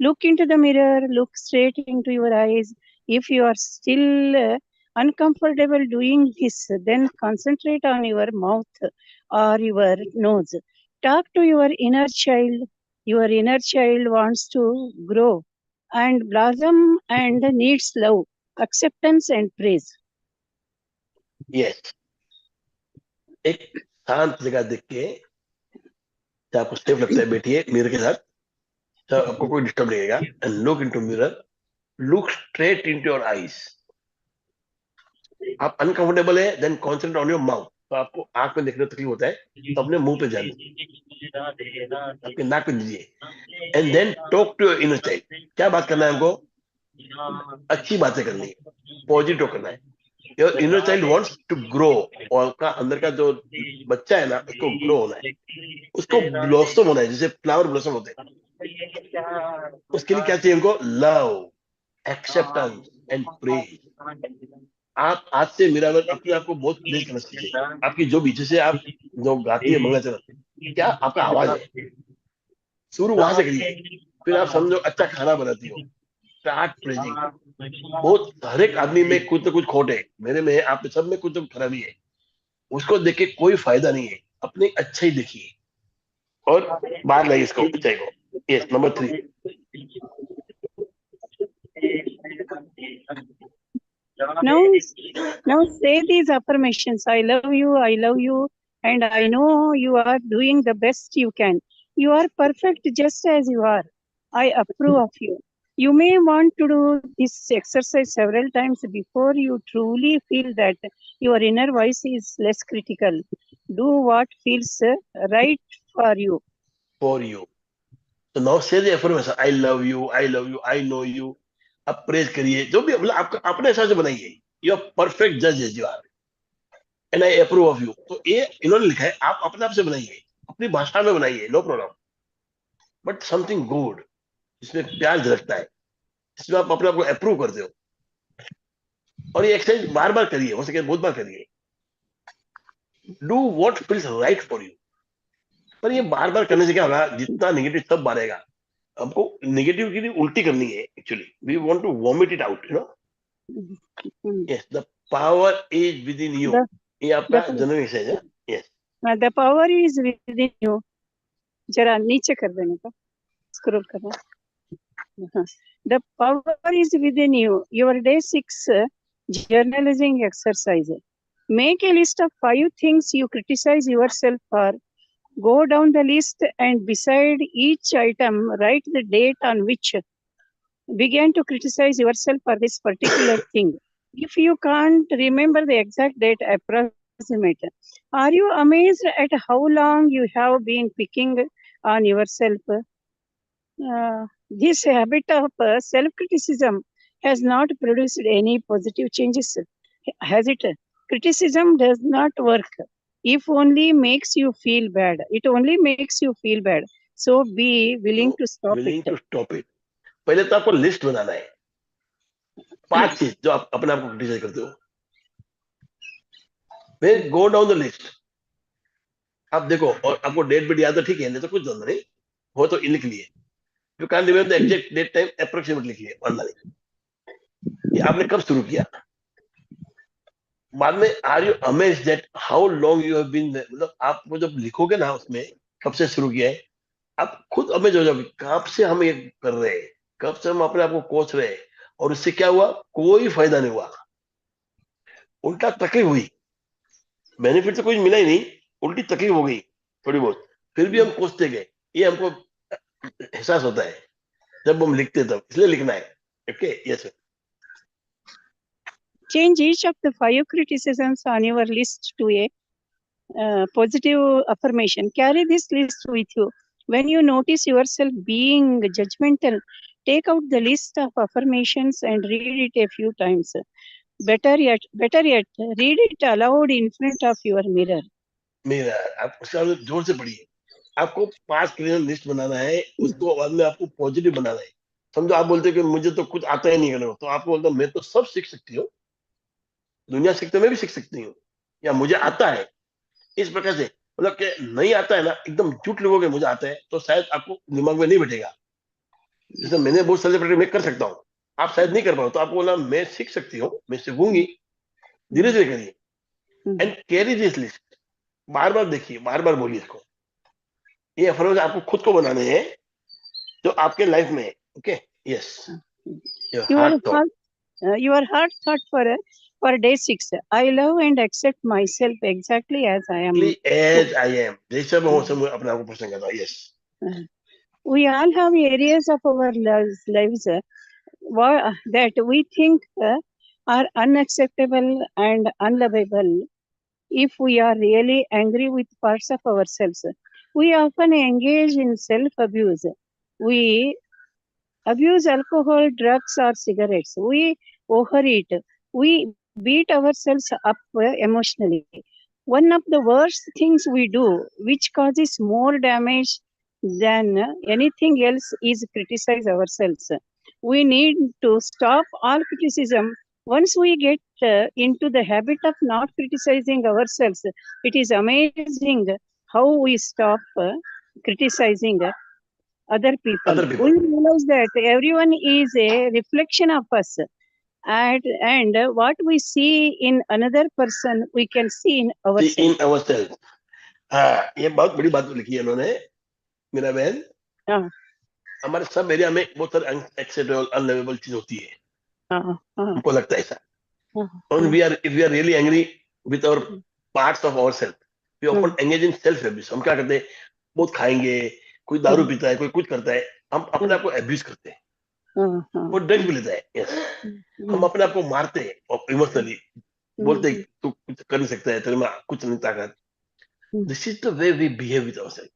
Look into the mirror, look straight into your eyes. If you are still uncomfortable doing this, then concentrate on your mouth or your nose. Talk to your inner child. Your inner child wants to grow and blossom and needs love, acceptance, and praise. Yes, एक शांत जगह देख के, जहाँ आपको safe लगता है, बैठिए मिरर के साथ, जहाँ आपको कोई डिस्टर्ब नहीं रहेगा, and look into mirror, look straight into your eyes. आप अनकंफर्टेबल है, then concentrate on your mouth. तो आपको आंख में देखने में तकलीफ होता है, तो अपने मुंह पे ध्यान दीजिए, आपके नाक पे दीजिए, and then talk to your inner child. क्या बात करना है हमको? अच्छी बातें करनी है, पॉजिटिव करना है। Your inner child wants to grow, और आपका अंदर का जो बच्चा है ना, उसको ग्रो होना है, उसको ब्लॉसम होना है, जैसे फ्लावर ब्लॉसम होते हैं। उसके लिए क्या चाहिए हमको? Love, acceptance and praise. आप आज से मेरा अपने आप को बहुत प्रेज करना सीखिए। आपकी जो भी, जैसे आप जो गाती है मंगलाचरण, क्या आपका आवाज है, शुरू वहां से करिए। फिर आप समझो अच्छा खाना बनाती हो, स्टार्ट प्रेजिंग। बहुत, हर एक आदमी में कुछ ना कुछ खोट है, मेरे में है, आप में, सब में कुछ ना कुछ खराबी है। उसको देख के कोई फायदा नहीं है, अपनी अच्छाई देखिए और बाहर लाइए इसको, अच्छाई को। Yes, number 3। Now say these affirmations. I love you, and I know you are doing the best you can. You are perfect just as you are. I approve of you. You may want to do this exercise several times before you truly feel that your inner voice is less critical. Do what feels right for you. For you. So now say the affirmation. I love you, I love you, I know you. आप praise करिए, जो भी मतलब आपका अपने हिसाब से बनाइए। You are perfect just as you are, and I approve of you. तो ये इन्होंने लिखा है, आप अपने आप से बनाइए, अपनी भाषा में बनाइए, no problem, but something good. जिसमें प्यार झलकता है, जिसमें आप अपने आप को अप्रूव करते हो, और ये एक्सरसाइज बार बार करिए, हो सके बहुत बार करिए। Do what feels right for you. पर ये बार बार करने से क्या होगा, जितना निगेटिव सब बढ़ेगा। हमको निगेटिव की उल्टी करनी है, actually we want to vomit it out, you know. Yes, the power is within you. ये आपका जनरल एक्सरसाइज है। Yes, the power is within you. जरा नीचे कर देने का, स्क्रॉल करना। The power is within you. Your day 6 journalizing exercise. Make a list of 5 things you criticize yourself for. Go down the list and beside each item write the date on which began to criticize yourself for this particular thing. If you can't remember the exact date, approximate. Are you amazed at how long you have been picking on yourself? This habit of self-criticism has not produced any positive changes, has it? Criticism does not work. If only makes you feel bad. It only makes you feel bad. So be willing to stop willing it. To stop it. पहले तो आपको list बनाना है, 5 चीज जो आप अपने आप को क्रिटिसाइज करते हो। फिर गो डाउन द लिस्ट। आप देखो, और आपको डेट भी याद है, ठीक है, नहीं तो कुछ जरूरत नहीं हो तो लिख लिए। You can remember the exact date time, approximate लिख लिए, वरना ये आपने कब शुरू किया। बाद में are you amazed that how long you have been, मतलब आप वो जब लिखोगे ना उसमें कब से शुरू किया है, आप खुद अमेज हो जाओगे कब से हम ये कर रहे हैं, कब से हम अपने आप को कोच रहे हैं, और उससे क्या हुआ, कोई फायदा नहीं हुआ, उल्टा तकलीफ हुई। बेनिफिट तो कुछ मिला ही नहीं, उल्टी तकलीफ हो गई थोड़ी बहुत, फिर भी हम कोसते गए। ये हमको एहसास होता है जब हम लिखते, तब इसलिए लिखना है। Okay, yes. Change each of the 5 criticisms on your list to a positive affirmation. Carry this list with you. When you notice yourself being judgmental, take out the list of affirmations and read it a few times. Better yet, read it aloud in front of your mirror. मेरा आप उसका जोर से पढ़िए। आपको 5 clear list बनाना है, उसको बाद में आपको पॉजिटिव बनाना है। समझो आप बोलते कि मुझे तो कुछ आता ही नहीं करने को, तो आपको बोलता मैं तो सब सीख सकती हूँ, दुनिया सीखते मैं भी सीख सकती हूँ, या मुझे आता है। इस प्रकार से, मतलब कि नहीं आता है ना, एकदम झूठ लिखोगे मुझे आता है, तो शायद आपको दिमाग में नहीं बैठेगा। जैसे मैंने बहुत सेलिब्रेट मैं कर सकता हूँ, आप शायद नहीं कर पाओ, तो आपको बोला मैं सीख सकती हूँ, मैं सीखूंगी। धीरे धीरे करिए एंड कैरी दिस लिस्ट। बार बार देखिए, बार बार बोलिए इसको। ये अफरोज आपको खुद को बनाने हैं जो आपके लाइफ में है। Okay, yes. Your heart thought for day 6. I love and accept myself exactly as I am. As I am, जैसे मैं हूँ सब अपने आप को पसंद करता हूँ। Yes. We all have areas of our lives that we think are unacceptable and unlovable. If we are really angry with parts of ourselves, we often engage in self-abuse. We abuse alcohol, drugs, or cigarettes. We overeat. We beat ourselves up emotionally. One of the worst things we do, which causes more damage than anything else, is criticize ourselves. We need to stop all criticism. Once we get into the habit of not criticizing ourselves, it is amazing how we stop criticizing other people. We realize that everyone is a reflection of us, and what we see in another person, we can see in ourselves. हाँ, ये बहुत बड़ी बात लिखी है इन्होंने, मेरा बहन। हमारे सब एरिया में बहुत सारे अनएक्सेप्टेबल, अनलिवेबल चीज होती है, हमको लगता है ऐसा। And if we are really angry with our parts of ourselves, we often engage in self abuse. हम क्या करते हैं, बहुत खाएंगे, कोई दारू पीता है, कोई कुछ करता है, हम अपने आप को अब्यूज करते हैं, कोई ड्रग्स भी लेता है। यस, हम अपने आप को मारते हैं और इमोशनली बोलते हैं तू कुछ कर नहीं सकता है, तेरे में कुछ नहीं ताकत। This is the way we behave with ourselves.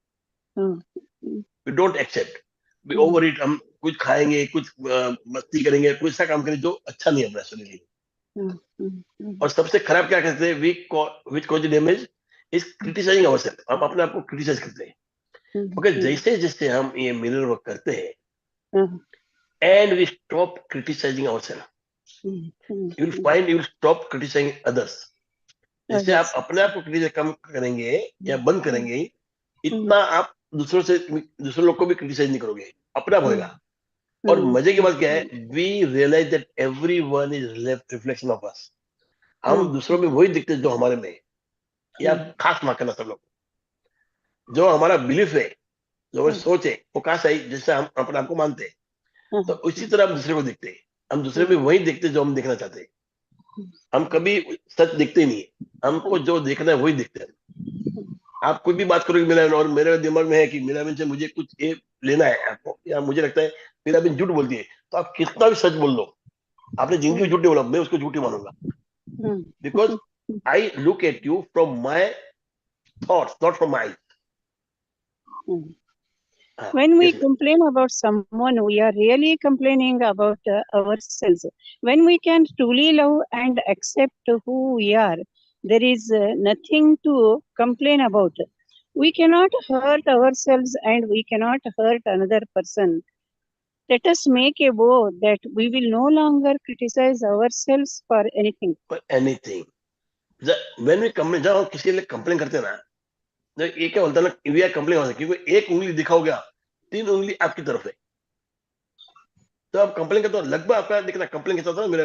We don't accept, we over it. हम कुछ खाएंगे, कुछ मस्ती करेंगे, कुछ ऐसा काम करेंगे जो अच्छा नहीं है अपने शरीर के लिए। और सबसे खराब क्या कहते हैं, which cause damage is criticising ourselves. हम अपने आप को क्रिटिसाइज करते हैं। ओके, जैसे जैसे हम ये मिरर वर्क करते हैं, and we stop criticizing ourselves. You will find you will stop criticizing others. जैसे आप अपने आप को क्रिटिसाइज कम करेंगे या बंद करेंगे, इतना आप दूसरे लोग को भी क्रिटिसाइज नहीं करोगे, अपने आप होएगा. और मजे की बात क्या है, we realise that everyone is reflection of us. हम दूसरों में वही दिखते जो हमारे में. या खास ना करना सब लोग, जो हमारा बिलीफ है, जो हमारी सोच है, वो कहाँ से आई, जैसे हम अपने आप को मानते हैं, तो उसी तरह हम दूसरे को दिखते हैं. हम दूसरे में वही दिखते जो हम देखना चाहते हैं. हम कभी सच दिखते नहीं, हमको जो देखना है वही दिखते हैं. आप कोई भी बात करोगे मेरा, और मेरे दिमाग में है कि मेरा बहन से मुझे कुछ ये लेना है आपको, या मुझे लगता है मेरा बहन झूठ बोलती है, तो आप कितना भी सच बोल लो, आपने जिंदगी में झूठ नहीं बोला, मैं उसको झूठ ही मानूंगा. Because I look at you from my thoughts, not from my. When we complain about someone, we are really complaining about ourselves. When we can truly love and accept who we are, there is nothing to complain about. We cannot hurt ourselves and we cannot hurt another person. Let us make a vow that we will no longer criticize ourselves for anything. For anything. When we complain, जब हम किसी के लिए complain करते हैं ना, तो ये क्या बोलता है ना, वी आर कंप्लेन, क्योंकि एक उंगली दिखाओगे, 3 उंगली आपकी तरफ है. तो आप कंप्लेन करते हो, लगभग आपका दिखना कंप्लेन कैसा होता है, मेरा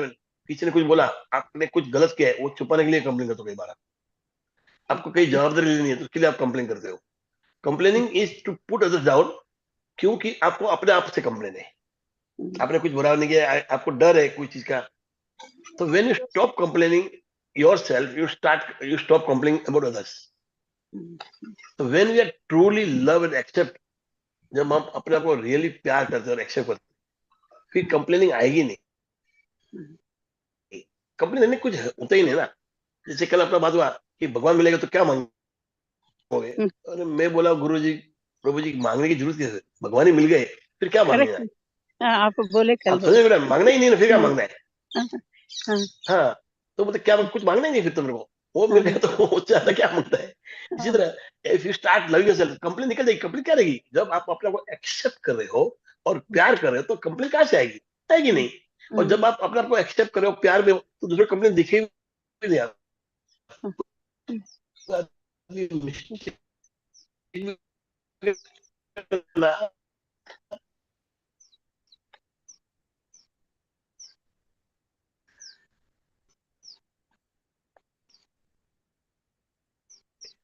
किसी ने कुछ बोला, आपने कुछ गलत किया है, वो छुपाने के लिए कंप्लेन करते हो. कई बार आपको कहीं जवाबदारी लेनी है, तो उसके लिए आप कंप्लेन करते हो. Complaining is to put others down, क्योंकि आपको अपने आप से कंप्लेन है, आपने कुछ बुरा नहीं किया, आपको डर है कोई चीज का. तो when you stop complaining yourself, you stop complaining about others. तो when we are truly love and accept, जब हम अपने आप को रियली प्यार करते हैं और एक्सेप्ट करते हैं, फिर कंप्लेनिंग आएगी नहीं. कंप्लेन कुछ होता ही नहीं ना. जैसे कल अपना बात हुआ कि भगवान मिलेगा तो क्या मांगोगे, और मैं बोला गुरु जी, प्रभु जी, मांगने की जरूरत है, भगवान ही मिल गए, फिर क्या मांगना है. आप बोले कल, आप समझ रहे, मांगना ही नहीं ना, फिर क्या मांगना है. हाँ, तो मतलब क्या कुछ मांगना ही नहीं फिर तो मेरे को, वो मिल गया तो उससे ज्यादा क्या मांगता है. इसी तरह if you start loving yourself, complain निकल जाएगी. कंप्लेन क्या रहेगी, जब आप अपने को एक्सेप्ट कर रहे हो और प्यार कर रहे हो, तो कंप्लेन कहाँ से आएगी, आएगी नहीं. और जब आप अपने आप को एक्सेप्ट कर रहे हो, प्यार में हो, तो दूसरे कंप्लेन दिखे भी नहीं.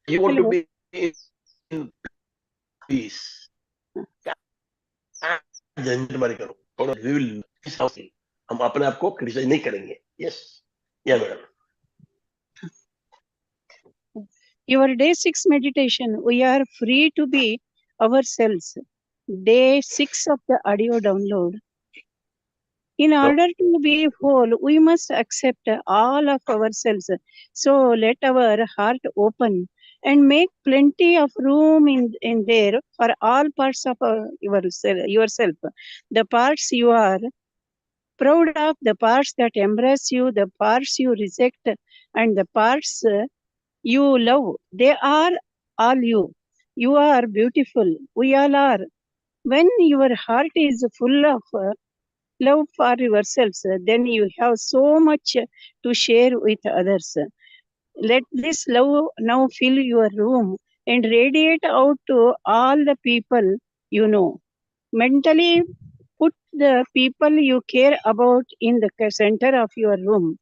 You want to be in peace. झंझट करो, थोड़ा we will हम अपने आप को क्रिटिसाइज नहीं करेंगे. यस, या madam. Your day 6 meditation, we are free to be ourselves. Day 6 of the audio download. In order to be whole, we must accept all of ourselves. So let our heart open and make plenty of room in there for all parts of yourself. The parts you are proud of, the parts that embrace you, the parts you reject, and the parts you love. They are all you. You are beautiful. We all are. When your heart is full of love for yourselves, then you have so much to share with others. Let this love now fill your room and radiate out to all the people you know. Mentally put the people you care about in the center of your room.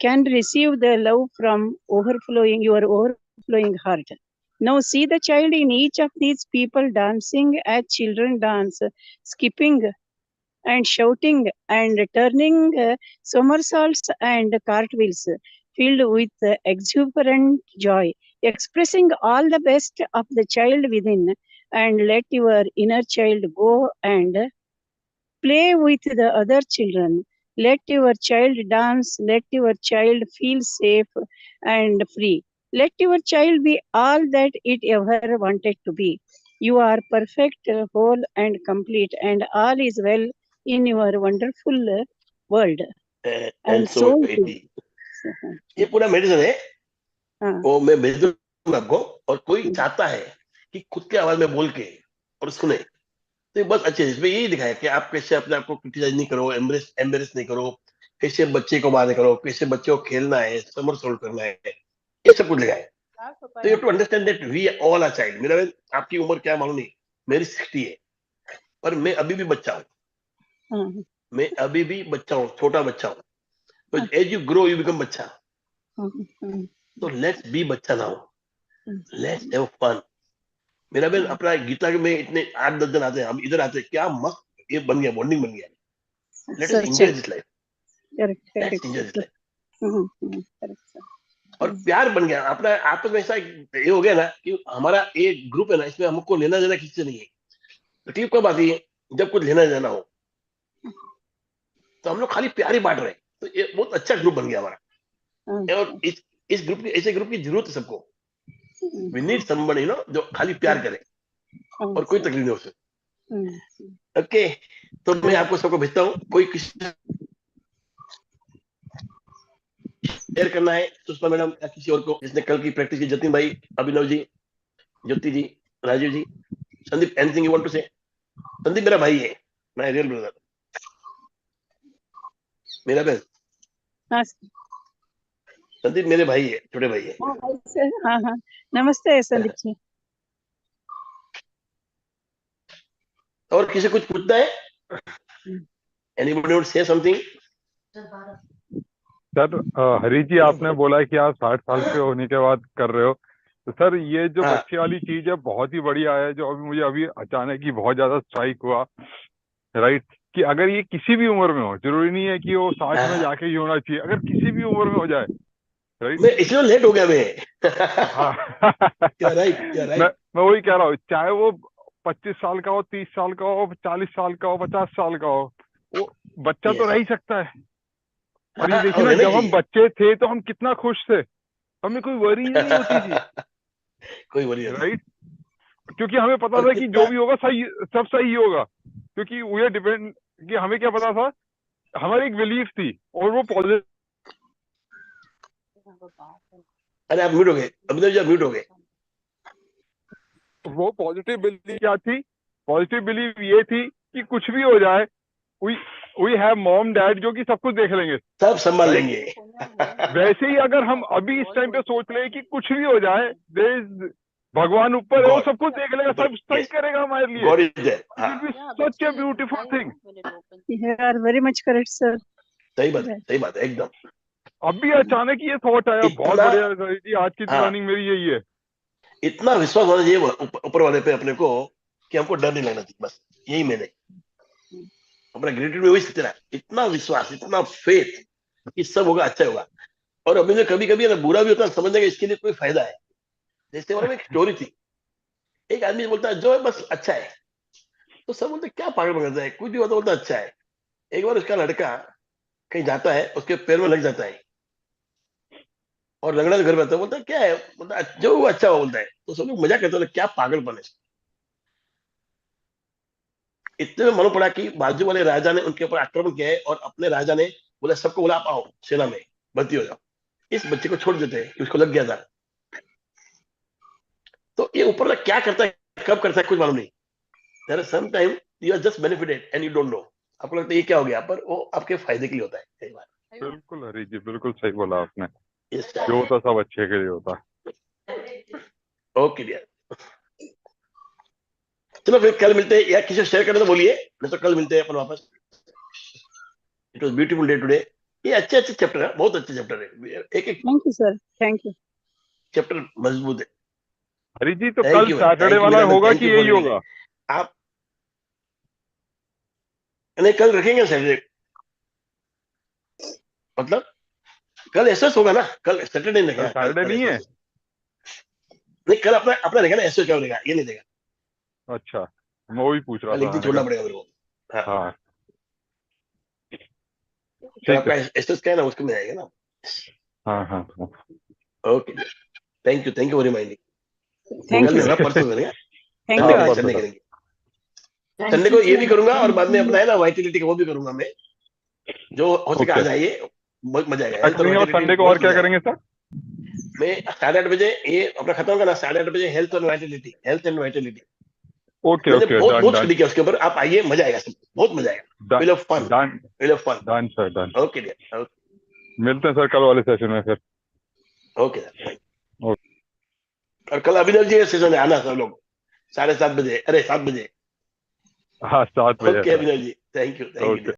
Can receive the love from your overflowing heart. Now see the child in each of these people dancing as children dance, skipping and shouting and turning somersaults and cartwheels, filled with exuberant joy, expressing all the best of the child within, and let your inner child go and play with the other children. Let your child dance. Let your child feel safe and free. Let your child be all that it ever wanted to be. You are perfect, whole, and complete, and all is well in your wonderful world. And so it is. ये पूरा medicine है, वो मैं भेज दूंगा आपको. और कोई चाहता है कि खुद के आवाज में बोल के और सुने, तो ये बहुत अच्छे, इसमें यही दिखाया कि आप कैसे अपने आप को क्रिटिसाइज नहीं करो, एम्बेरस नहीं करो, कैसे बच्चे को बात करो, कैसे बच्चे को खेलना है, समर सोल्व करना है, ये सब कुछ दिखाया है। तो you to understand that we all are child. मेरा आपकी उम्र क्या मालूम नहीं, मेरी 60 है, पर मैं अभी भी बच्चा हूँ, मैं अभी भी बच्चा हूँ, छोटा बच्चा हूँ। तो as you grow you become बच्चा। तो लेट्स बी बच्चा नाउ, लेट्स हैव फन। मेरा बहन अपना गीता में इतने 8-10 दिन आते हैं, हम इधर आते हैं, क्या मस्त ये बन गया, बॉन्डिंग बन गया। Let us enjoy this life, let's enjoy this life. और प्यार बन गया अपना आपस में, ऐसा ये हो गया ना कि हमारा एक ग्रुप है ना, इसमें हमको लेना देना किसी से नहीं है। तकलीफ कब आती है, जब कुछ लेना देना हो, तो हम लोग खाली प्यार ही बांट रहे हैं। तो ये बहुत अच्छा ग्रुप बन गया हमारा। और इस ग्रुप की, ऐसे ग्रुप की जरूरत है सबको। We need somebody, you know, जो खाली प्यार करे और कोई तकलीफ नहीं हो सकती। ओके, तो मैं आपको सबको भेजता हूँ। कोई किसी शेयर करना है सुषमा मैडम या किसी और को जिसने कल की प्रैक्टिस की? जतिन भाई, Abhinav ji, Jyoti ji, Rajiv ji, Sandeep, anything you want to say? Sandeep मेरा भाई है, माय रियल ब्रदर, मेरा बहन। संदीप मेरे भाई है, छोटे भाई है। हाँ हाँ, नमस्ते संदीप जी। और किसी कुछ पूछना है? Anybody want say something? Sir Hari ji, आपने बोला है कि आप 60 साल के होने के बाद कर रहे हो, तो सर ये जो बच्चे वाली चीज है बहुत ही बढ़िया है, जो अभी मुझे अभी अचानक ही बहुत ज्यादा स्ट्राइक हुआ, राइट, कि अगर ये किसी भी उम्र में हो, जरूरी नहीं है कि वो 60 में जाके ही होना चाहिए, अगर किसी भी उम्र में हो जाए, राइट। मैं इसलिए लेट हो गया मैं। राइट, मैं वही कह रहा हूँ, चाहे वो 25 साल का हो, 30 साल का हो, 40 साल का हो, 50 साल का हो, वो बच्चा तो रह ही सकता है। और ये देखिए ना, जब हम बच्चे थे तो हम कितना खुश थे, हमें कोई वरी नहीं होती थी, कोई वरी नहीं, राइट, क्योंकि हमें पता था कि जो भी होगा सही, सब सही होगा, क्योंकि वो डिपेंड, कि हमें क्या पता था, हमारी एक बिलीफ थी और वो पॉजिटिव। अरे आप म्यूट हो गए, अभिनव जी आप म्यूट हो गए। वो पॉजिटिव बिलीफ क्या थी? पॉजिटिव बिलीफ ये थी कि कुछ भी हो जाए, वी हैव मॉम डैड जो कि सब कुछ देख लेंगे, सब संभाल लेंगे। वैसे ही अगर हम अभी इस टाइम पे सोच ले कि कुछ भी हो जाए, देयर इज भगवान ऊपर है, वो सब कुछ देख लेगा, सब सही करेगा हमारे लिए। God is there. Such a beautiful thing. You are very much correct, sir. सही बात है एकदम। अभी अचानक ये थॉट आया, बहुत बढ़िया। आज की प्लानिंग मेरी यही है, इतना विश्वास होना चाहिए ऊपर वाले पे अपने को, कि हमको डर नहीं लगना चाहिए, बस यही मैंने अपना ग्रेटिट्यूड में वही सीखना, इतना विश्वास, इतना फेथ कि सब होगा, अच्छा होगा। और अभी जो कभी कभी ना बुरा भी होता है, समझने का इसके लिए कोई फायदा है। जैसे वाले में एक स्टोरी थी, एक आदमी बोलता है जो है बस अच्छा है, तो सब बोलते क्या पागल करता है, कुछ भी होता बोलता अच्छा है। एक बार उसका लड़का कहीं जाता है, उसके पैर में लग जाता है और लंगड़ा घर में आता है, बोलता है क्या है, बोलता है जो वो अच्छा हो, बोलता है। तो सब लोग मजाक करते हैं, क्या पागलपन है। इतने में मालूम पड़ा कि बाजू वाले राजा ने उनके ऊपर आक्रमण किया है, और अपने राजा ने बोला सबको, बोला आप आओ सेना में भर्ती हो जाओ, इस बच्चे को छोड़ देते हैं कि उसको लग गया था। तो ये ऊपर वाला क्या करता है, कब करता है, कुछ मालूम नहीं। There are some time you are just benefited and you don't know. आपको लगता है ये क्या हो गया, पर वो आपके फायदे के लिए होता है कई बार। बिल्कुल हरी जी, बिल्कुल सही बोला आपने, Yes, जो होता सब अच्छे के लिए होता। ओके डियर, चलो फिर कल मिलते हैं, या किसी को शेयर करना तो बोलिए, नहीं तो कल मिलते हैं अपन वापस। It was beautiful day today. ये अच्छे अच्छे चैप्टर है, बहुत अच्छे चैप्टर है, एक एक thank you sir, thank you. Chapter मजबूत है। हरी जी, तो कल सैटरडे वाला होगा कि यही होगा? आप नहीं कल रखेंगे सैटरडे, मतलब कल एसएस होगा ना, कल सैटरडे नहीं रहेगा। सैटरडे नहीं है? नहीं कल अपना अपना रहेगा ना, एसएस क्या रहेगा, ये नहीं देगा। अच्छा, मैं वही पूछ रहा कल एक दिन था। छोड़ना पड़ेगा मेरे को। हाँ कल आपका एसएस क्या है ना, उसको में आएगा ना। हाँ। Okay, thank you for reminding. Thank कल यू, मेरा परसों करेंगे, थैंक यू। संडे करेंगे। संडे को ये भी करूंगा, और बाद में अपना है ना वाइटिलिटी का वो भी करूंगा मैं, जो हो सके आ जाइए, बहुत मजा आएगा। संडे को और क्या करेंगे सर? मैं 8:30 बजे ये अपना खत्म करना, 8:30 बजे हेल्थ एंड वाइटिलिटी। ओके मैंने ओके, बहुत डन बहुत डन स्टडी किया उसके ऊपर, आप आइए, मजा आएगा, सब बहुत मजा आएगा, will have fun, done will have fun. Done sir, done. Okay dear, मिलते हैं सर कल वाले सेशन में फिर। Okay sir. और कल अभिनव जी के सेशन में आना सब लोग 7:30 बजे, अरे 7 बजे। हाँ 7 बजे okay sir. Abhinav ji, thank you okay. Dear.